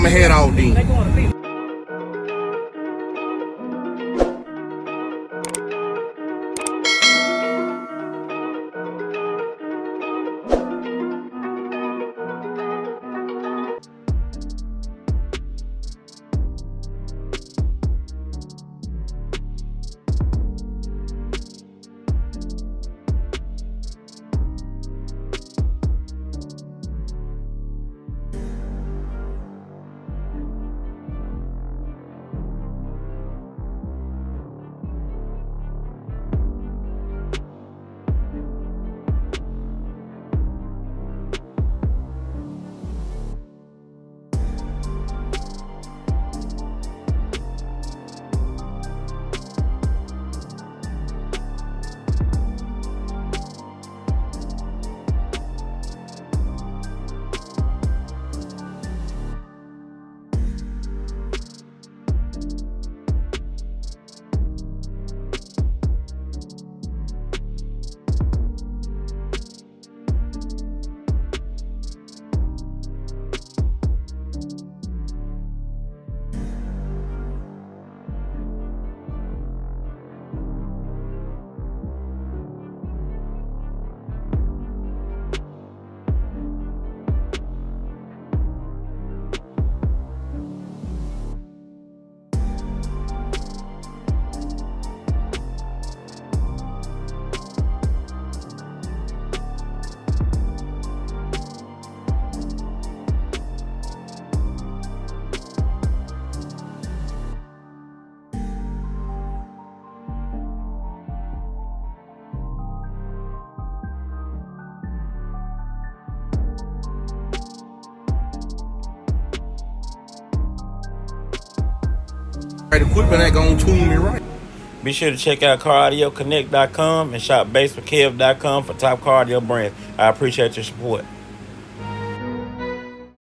I'ma head out then. Right equipment ain't gonna tune me right. Be sure to check out CarAudioConnect.com and shop BASSWITHKEV.com for top car audio brands. I appreciate your support.